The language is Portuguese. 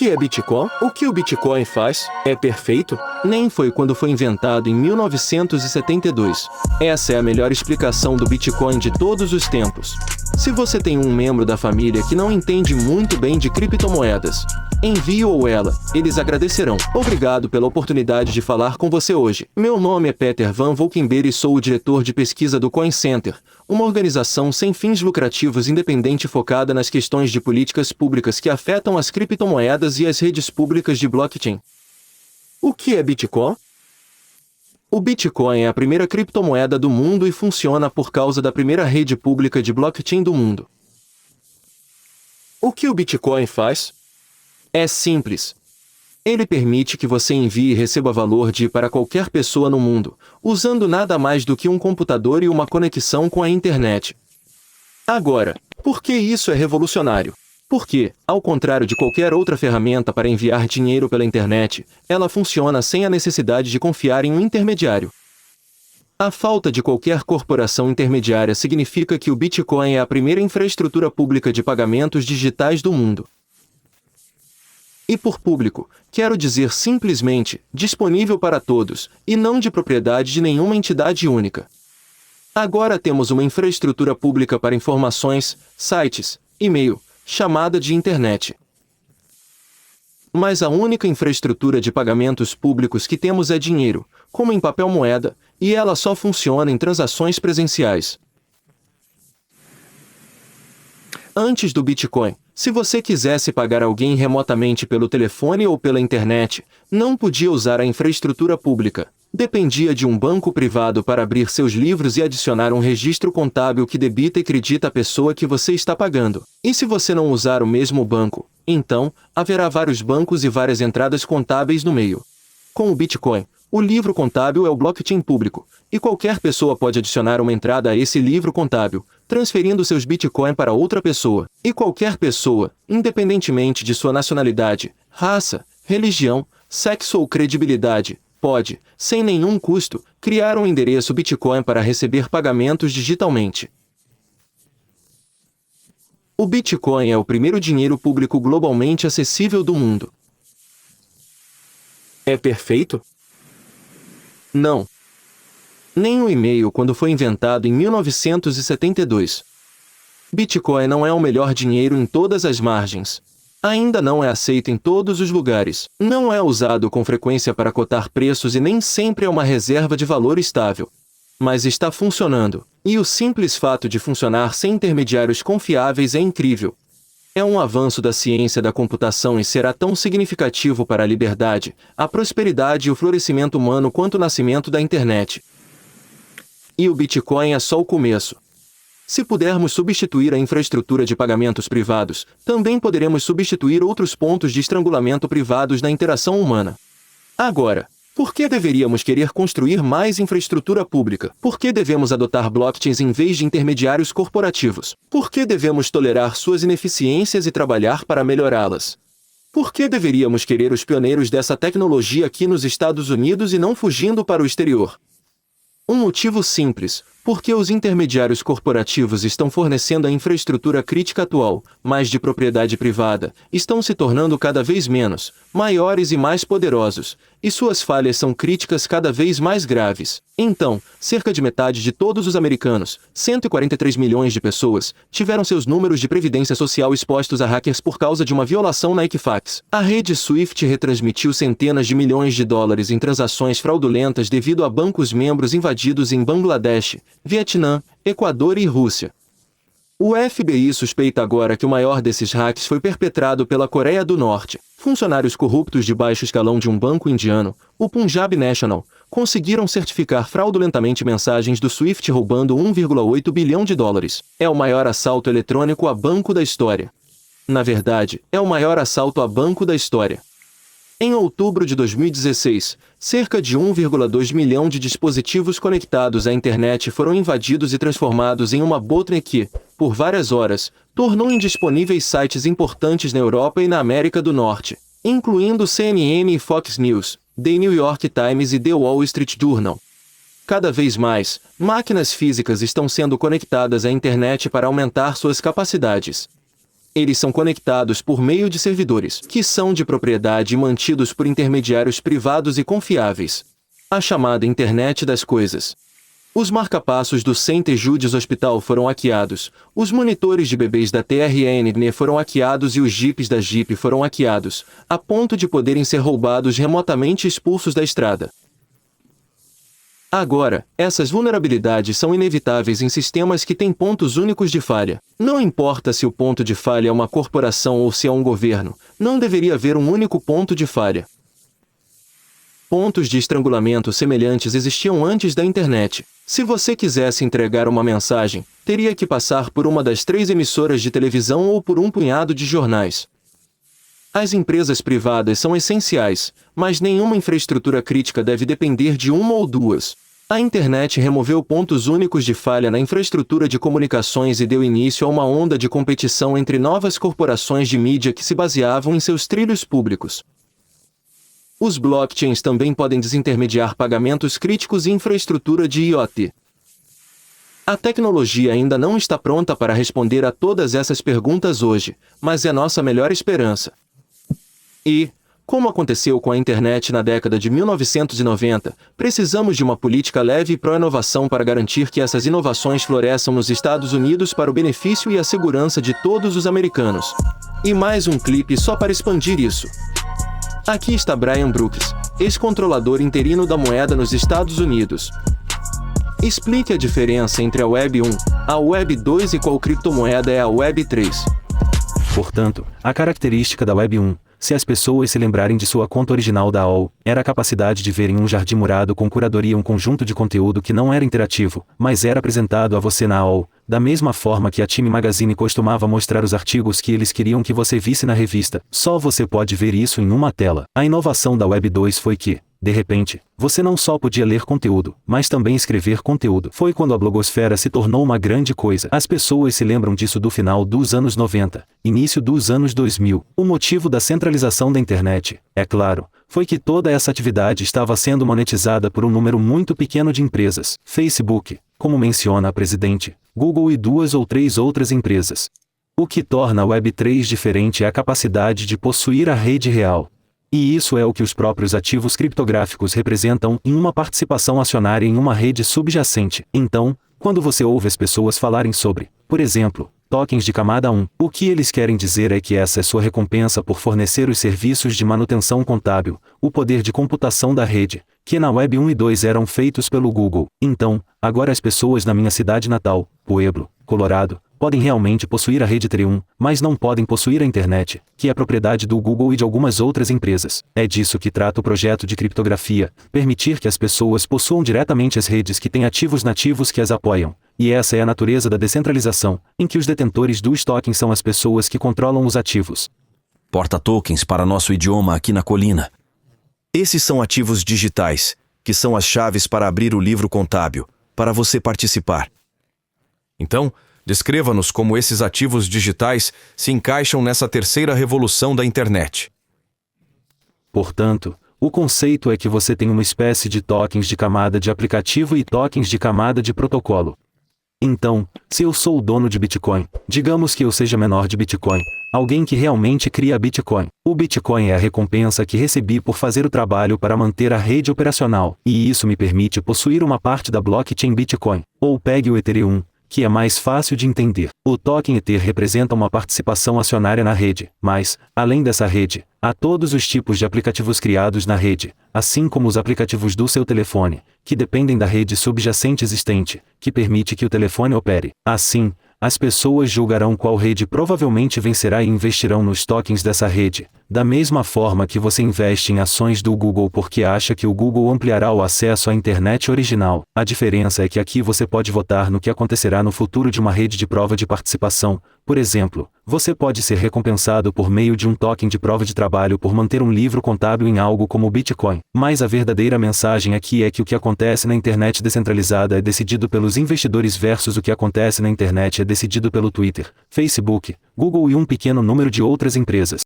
que é Bitcoin? O que o Bitcoin faz? É perfeito? Nem foi quando foi inventado em 1972. Essa é a melhor explicação do Bitcoin de todos os tempos. Se você tem um membro da família que não entende muito bem de criptomoedas, envie-o ela, eles agradecerão. Obrigado pela oportunidade de falar com você hoje. Meu nome é Peter Van Volkenberg e sou o diretor de pesquisa do Coin Center, uma organização sem fins lucrativos independente focada nas questões de políticas públicas que afetam as criptomoedas e as redes públicas de blockchain. O que é Bitcoin? O Bitcoin é a primeira criptomoeda do mundo e funciona por causa da primeira rede pública de blockchain do mundo. O que o Bitcoin faz? É simples. Ele permite que você envie e receba valor para qualquer pessoa no mundo, usando nada mais do que um computador e uma conexão com a internet. Agora, por que isso é revolucionário? Porque, ao contrário de qualquer outra ferramenta para enviar dinheiro pela internet, ela funciona sem a necessidade de confiar em um intermediário. A falta de qualquer corporação intermediária significa que o Bitcoin é a primeira infraestrutura pública de pagamentos digitais do mundo. E por público, quero dizer simplesmente, disponível para todos, e não de propriedade de nenhuma entidade única. Agora temos uma infraestrutura pública para informações, sites, e-mail, chamada de internet. Mas a única infraestrutura de pagamentos públicos que temos é dinheiro, como em papel moeda, e ela só funciona em transações presenciais. Antes do Bitcoin, se você quisesse pagar alguém remotamente pelo telefone ou pela internet, não podia usar a infraestrutura pública. Dependia de um banco privado para abrir seus livros e adicionar um registro contábil que debita e credita a pessoa que você está pagando. E se você não usar o mesmo banco, então, haverá vários bancos e várias entradas contábeis no meio. Com o Bitcoin, o livro contábil é o blockchain público, e qualquer pessoa pode adicionar uma entrada a esse livro contábil, transferindo seus Bitcoin para outra pessoa. E qualquer pessoa, independentemente de sua nacionalidade, raça, religião, sexo ou credibilidade, pode, sem nenhum custo, criar um endereço Bitcoin para receber pagamentos digitalmente. O Bitcoin é o primeiro dinheiro público globalmente acessível do mundo. É perfeito? Não. Nem o e-mail quando foi inventado em 1972. Bitcoin não é o melhor dinheiro em todas as margens. Ainda não é aceito em todos os lugares. Não é usado com frequência para cotar preços e nem sempre é uma reserva de valor estável. Mas está funcionando, e o simples fato de funcionar sem intermediários confiáveis é incrível. É um avanço da ciência da computação e será tão significativo para a liberdade, a prosperidade e o florescimento humano quanto o nascimento da internet. E o Bitcoin é só o começo. Se pudermos substituir a infraestrutura de pagamentos privados, também poderemos substituir outros pontos de estrangulamento privados na interação humana. Agora, por que deveríamos querer construir mais infraestrutura pública? Por que devemos adotar blockchains em vez de intermediários corporativos? Por que devemos tolerar suas ineficiências e trabalhar para melhorá-las? Por que deveríamos querer os pioneiros dessa tecnologia aqui nos Estados Unidos e não fugindo para o exterior? Um motivo simples, porque os intermediários corporativos estão fornecendo a infraestrutura crítica atual, mas de propriedade privada, estão se tornando cada vez menos, maiores e mais poderosos, e suas falhas são críticas cada vez mais graves. Então, cerca de metade de todos os americanos, 143 milhões de pessoas, tiveram seus números de previdência social expostos a hackers por causa de uma violação na Equifax. A rede SWIFT retransmitiu centenas de milhões de dólares em transações fraudulentas devido a bancos membros invadidos em Bangladesh, Vietnã, Equador e Rússia. O FBI suspeita agora que o maior desses hacks foi perpetrado pela Coreia do Norte. Funcionários corruptos de baixo escalão de um banco indiano, o Punjab National, conseguiram certificar fraudulentamente mensagens do SWIFT roubando 1,8 bilhão de dólares. É o maior assalto eletrônico a banco da história. Na verdade, é o maior assalto a banco da história. Em outubro de 2016, cerca de 1,2 milhão de dispositivos conectados à internet foram invadidos e transformados em uma botnet que, por várias horas, tornou indisponíveis sites importantes na Europa e na América do Norte, incluindo CNN e Fox News, The New York Times e The Wall Street Journal. Cada vez mais, máquinas físicas estão sendo conectadas à internet para aumentar suas capacidades. Eles são conectados por meio de servidores, que são de propriedade e mantidos por intermediários privados e confiáveis. A chamada Internet das Coisas. Os marcapassos do St. Jude's Hospital foram hackeados, os monitores de bebês da TRN foram hackeados e os jipes da Jeep foram hackeados, a ponto de poderem ser roubados remotamente e expulsos da estrada. Agora, essas vulnerabilidades são inevitáveis em sistemas que têm pontos únicos de falha. Não importa se o ponto de falha é uma corporação ou se é um governo, não deveria haver um único ponto de falha. Pontos de estrangulamento semelhantes existiam antes da internet. Se você quisesse entregar uma mensagem, teria que passar por uma das 3 emissoras de televisão ou por um punhado de jornais. As empresas privadas são essenciais, mas nenhuma infraestrutura crítica deve depender de uma ou duas. A internet removeu pontos únicos de falha na infraestrutura de comunicações e deu início a uma onda de competição entre novas corporações de mídia que se baseavam em seus trilhos públicos. Os blockchains também podem desintermediar pagamentos críticos e infraestrutura de IoT. A tecnologia ainda não está pronta para responder a todas essas perguntas hoje, mas é nossa melhor esperança. E, como aconteceu com a internet na década de 1990, precisamos de uma política leve e pró-inovação para garantir que essas inovações floresçam nos Estados Unidos para o benefício e a segurança de todos os americanos. E mais um clipe só para expandir isso. Aqui está Brian Brooks, ex-controlador interino da moeda nos Estados Unidos. Explique a diferença entre a Web 1, a Web 2 e qual criptomoeda é a Web 3. Portanto, a característica da Web 1, se as pessoas se lembrarem de sua conta original da AOL, era a capacidade de ver em um jardim murado com curadoria um conjunto de conteúdo que não era interativo, mas era apresentado a você na AOL, da mesma forma que a Time Magazine costumava mostrar os artigos que eles queriam que você visse na revista. Só você pode ver isso em uma tela. A inovação da Web 2 foi que, de repente, você não só podia ler conteúdo, mas também escrever conteúdo. Foi quando a blogosfera se tornou uma grande coisa. As pessoas se lembram disso do final dos anos 90, início dos anos 2000. O motivo da centralização da internet, é claro, foi que toda essa atividade estava sendo monetizada por um número muito pequeno de empresas. Facebook, como menciona a presidente, Google e 2 ou 3 outras empresas. O que torna a Web 3 diferente é a capacidade de possuir a rede real. E isso é o que os próprios ativos criptográficos representam em uma participação acionária em uma rede subjacente. Então, quando você ouve as pessoas falarem sobre, por exemplo, tokens de camada 1, o que eles querem dizer é que essa é sua recompensa por fornecer os serviços de manutenção contábil, o poder de computação da rede, que na Web 1 e 2 eram feitos pelo Google. Então, agora as pessoas na minha cidade natal, Pueblo, Colorado, podem realmente possuir a rede T1, mas não podem possuir a internet, que é propriedade do Google e de algumas outras empresas. É disso que trata o projeto de criptografia, permitir que as pessoas possuam diretamente as redes que têm ativos nativos que as apoiam. E essa é a natureza da descentralização, em que os detentores dos tokens são as pessoas que controlam os ativos. Porta-tokens para nosso idioma aqui na colina. Esses são ativos digitais, que são as chaves para abrir o livro contábil, para você participar. Então, descreva-nos como esses ativos digitais se encaixam nessa terceira revolução da internet. Portanto, o conceito é que você tem uma espécie de tokens de camada de aplicativo e tokens de camada de protocolo. Então, se eu sou o dono de Bitcoin, digamos que eu seja menor de Bitcoin, alguém que realmente cria Bitcoin. O Bitcoin é a recompensa que recebi por fazer o trabalho para manter a rede operacional, e isso me permite possuir uma parte da blockchain Bitcoin. Ou pegue o Ethereum, que é mais fácil de entender. O token Ether representa uma participação acionária na rede, mas, além dessa rede, há todos os tipos de aplicativos criados na rede, assim como os aplicativos do seu telefone, que dependem da rede subjacente existente, que permite que o telefone opere. Assim, as pessoas julgarão qual rede provavelmente vencerá e investirão nos tokens dessa rede, da mesma forma que você investe em ações do Google porque acha que o Google ampliará o acesso à internet original. A diferença é que aqui você pode votar no que acontecerá no futuro de uma rede de prova de participação. Por exemplo, você pode ser recompensado por meio de um token de prova de trabalho por manter um livro contábil em algo como o Bitcoin. Mas a verdadeira mensagem aqui é que o que acontece na internet descentralizada é decidido pelos investidores versus o que acontece na internet é decidido pelo Twitter, Facebook, Google e um pequeno número de outras empresas.